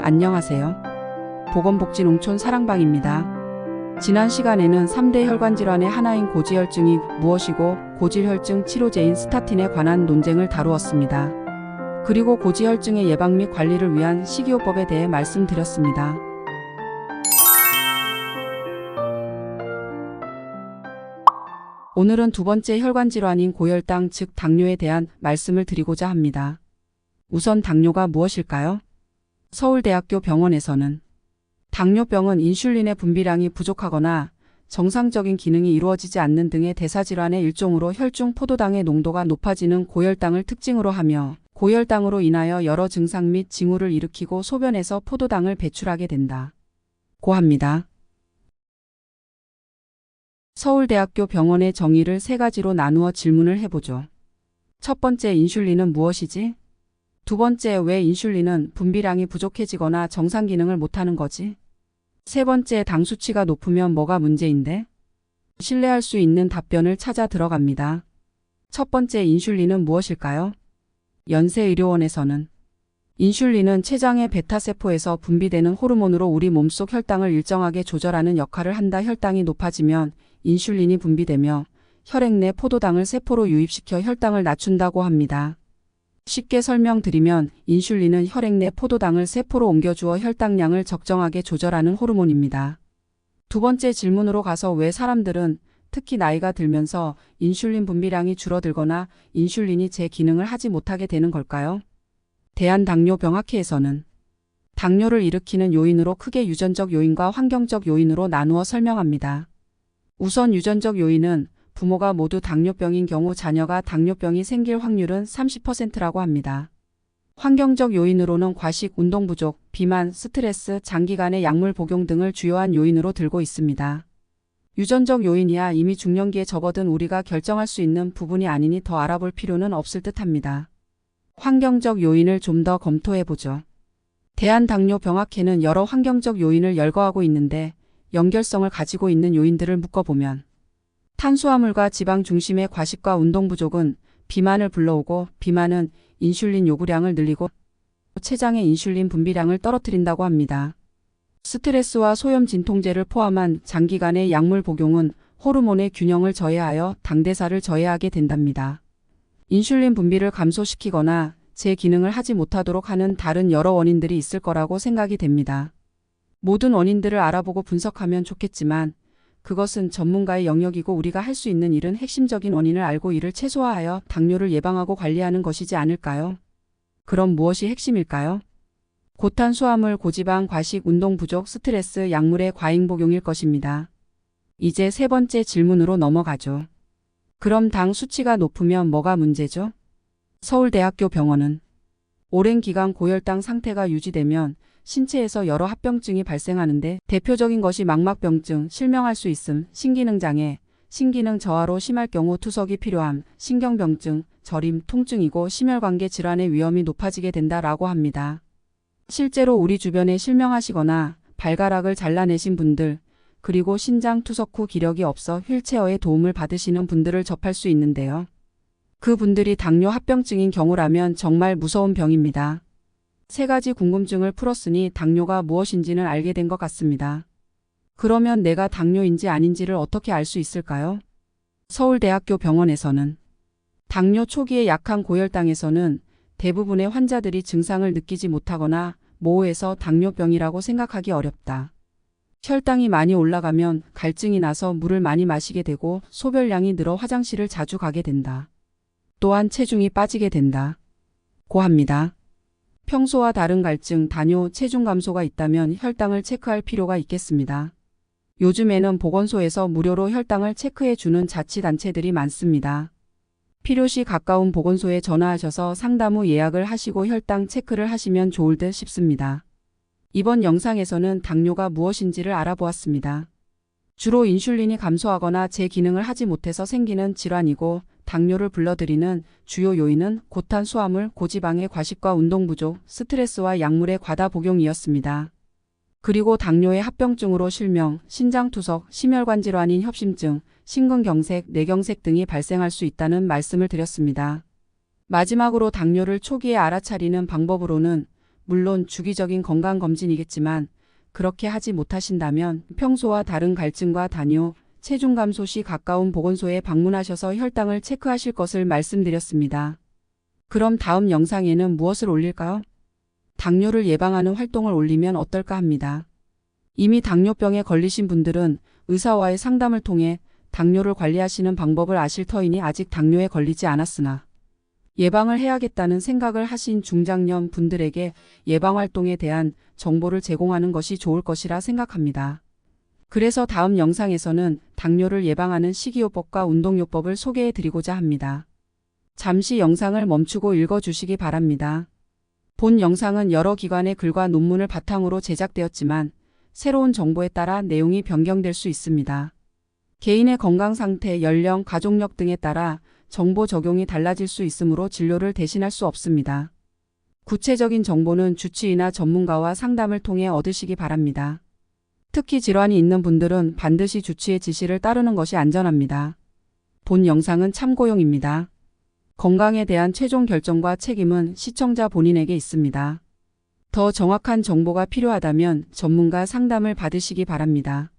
안녕하세요. 보건복지농촌 사랑방입니다. 지난 시간에는 3대 혈관질환의 하나인 고지혈증이 무엇이고 고지혈증 치료제인 스타틴에 관한 논쟁을 다루었습니다. 그리고 고지혈증의 예방 및 관리를 위한 식이요법에 대해 말씀드렸습니다. 오늘은 두 번째 혈관질환인 고혈당 즉 당뇨에 대한 말씀을 드리고자 합니다. 우선 당뇨가 무엇일까요? 서울대학교 병원에서는 당뇨병은 인슐린의 분비량이 부족하거나 정상적인 기능이 이루어지지 않는 등의 대사질환의 일종으로 혈중 포도당의 농도가 높아지는 고혈당을 특징으로 하며 고혈당으로 인하여 여러 증상 및 징후를 일으키고 소변에서 포도당을 배출하게 된다. 고 합니다. 서울대학교 병원의 정의를 세 가지로 나누어 질문을 해보죠. 첫 번째, 인슐린은 무엇이지? 두 번째, 왜 인슐린은 분비량이 부족해지거나 정상 기능을 못하는 거지? 세 번째, 당 수치가 높으면 뭐가 문제인데? 신뢰할 수 있는 답변을 찾아 들어갑니다. 첫 번째, 인슐린은 무엇일까요? 연세의료원에서는 인슐린은 췌장의 베타세포에서 분비되는 호르몬으로 우리 몸속 혈당을 일정하게 조절하는 역할을 한다. 혈당이 높아지면 인슐린이 분비되며 혈액 내 포도당을 세포로 유입시켜 혈당을 낮춘다고 합니다. 쉽게 설명드리면 인슐린은 혈액 내 포도당을 세포로 옮겨주어 혈당량을 적정하게 조절하는 호르몬입니다. 두 번째 질문으로 가서 왜 사람들은 특히 나이가 들면서 인슐린 분비량이 줄어들거나 인슐린이 제 기능을 하지 못하게 되는 걸까요? 대한당뇨병학회에서는 당뇨를 일으키는 요인으로 크게 유전적 요인과 환경적 요인으로 나누어 설명합니다. 우선 유전적 요인은 부모가 모두 당뇨병인 경우 자녀가 당뇨병이 생길 확률은 30%라고 합니다. 환경적 요인으로는 과식, 운동 부족, 비만, 스트레스, 장기간의 약물 복용 등을 주요한 요인으로 들고 있습니다. 유전적 요인이야 이미 중년기에 접어든 우리가 결정할 수 있는 부분이 아니니 더 알아볼 필요는 없을 듯합니다. 환경적 요인을 좀 더 검토해보죠. 대한당뇨병학회는 여러 환경적 요인을 열거하고 있는데 연결성을 가지고 있는 요인들을 묶어보면 탄수화물과 지방 중심의 과식과 운동 부족은 비만을 불러오고 비만은 인슐린 요구량을 늘리고 췌장의 인슐린 분비량을 떨어뜨린다고 합니다. 스트레스와 소염 진통제를 포함한 장기간의 약물 복용은 호르몬의 균형을 저해하여 당대사를 저해하게 된답니다. 인슐린 분비를 감소시키거나 제 기능을 하지 못하도록 하는 다른 여러 원인들이 있을 거라고 생각이 됩니다. 모든 원인들을 알아보고 분석하면 좋겠지만 그것은 전문가의 영역이고 우리가 할 수 있는 일은 핵심적인 원인을 알고 이를 최소화하여 당뇨를 예방하고 관리하는 것이지 않을까요? 그럼 무엇이 핵심일까요? 고탄수화물, 고지방, 과식, 운동 부족, 스트레스, 약물의 과잉 복용일 것입니다. 이제 세 번째 질문으로 넘어가죠. 그럼 당 수치가 높으면 뭐가 문제죠? 서울대학교 병원은 오랜 기간 고혈당 상태가 유지되면 신체에서 여러 합병증이 발생하는데 대표적인 것이 망막병증, 실명할 수 있음, 신기능장애, 신기능 저하로 심할 경우 투석이 필요함, 신경병증, 저림, 통증이고 심혈관계 질환의 위험이 높아지게 된다라고 합니다. 실제로 우리 주변에 실명하시거나 발가락을 잘라내신 분들, 그리고 신장 투석 후 기력이 없어 휠체어의 도움을 받으시는 분들을 접할 수 있는데요. 그 분들이 당뇨 합병증인 경우라면 정말 무서운 병입니다. 세 가지 궁금증을 풀었으니 당뇨가 무엇인지는 알게 된 것 같습니다. 그러면 내가 당뇨인지 아닌지를 어떻게 알 수 있을까요? 서울대학교 병원에서는 당뇨 초기에 약한 고혈당에서는 대부분의 환자들이 증상을 느끼지 못하거나 모호해서 당뇨병이라고 생각하기 어렵다. 혈당이 많이 올라가면 갈증이 나서 물을 많이 마시게 되고 소변량이 늘어 화장실을 자주 가게 된다. 또한 체중이 빠지게 된다. 고 합니다. 평소와 다른 갈증, 다뇨, 체중 감소가 있다면 혈당을 체크할 필요가 있겠습니다. 요즘에는 보건소에서 무료로 혈당을 체크해주는 자치단체들이 많습니다. 필요시 가까운 보건소에 전화하셔서 상담 후 예약을 하시고 혈당 체크를 하시면 좋을 듯 싶습니다. 이번 영상에서는 당뇨가 무엇인지를 알아보았습니다. 주로 인슐린이 감소하거나 제 기능을 하지 못해서 생기는 질환이고 당뇨를 불러들이는 주요 요인은 고탄수화물, 고지방의 과식과 운동 부족, 스트레스와 약물의 과다 복용이었습니다. 그리고 당뇨의 합병증으로 실명, 신장투석, 심혈관 질환인 협심증, 심근경색, 뇌경색 등이 발생할 수 있다는 말씀을 드렸습니다. 마지막으로 당뇨를 초기에 알아차리는 방법으로는 물론 주기적인 건강검진이겠지만 그렇게 하지 못하신다면 평소와 다른 갈증과 당뇨, 체중 감소 시 가까운 보건소에 방문하셔서 혈당을 체크하실 것을 말씀드렸습니다. 그럼 다음 영상에는 무엇을 올릴까요? 당뇨를 예방하는 활동을 올리면 어떨까 합니다. 이미 당뇨병에 걸리신 분들은 의사와의 상담을 통해 당뇨를 관리하시는 방법을 아실 터이니 아직 당뇨에 걸리지 않았으나 예방을 해야겠다는 생각을 하신 중장년 분들에게 예방활동에 대한 정보를 제공하는 것이 좋을 것이라 생각합니다. 그래서 다음 영상에서는 당뇨를 예방하는 식이요법과 운동요법을 소개해 드리고자 합니다. 잠시 영상을 멈추고 읽어주시기 바랍니다. 본 영상은 여러 기관의 글과 논문을 바탕으로 제작되었지만 새로운 정보에 따라 내용이 변경될 수 있습니다. 개인의 건강 상태, 연령, 가족력 등에 따라 정보 적용이 달라질 수 있으므로 진료를 대신할 수 없습니다. 구체적인 정보는 주치의나 전문가와 상담을 통해 얻으시기 바랍니다. 특히 질환이 있는 분들은 반드시 주치의 지시를 따르는 것이 안전합니다. 본 영상은 참고용입니다. 건강에 대한 최종 결정과 책임은 시청자 본인에게 있습니다. 더 정확한 정보가 필요하다면 전문가 상담을 받으시기 바랍니다.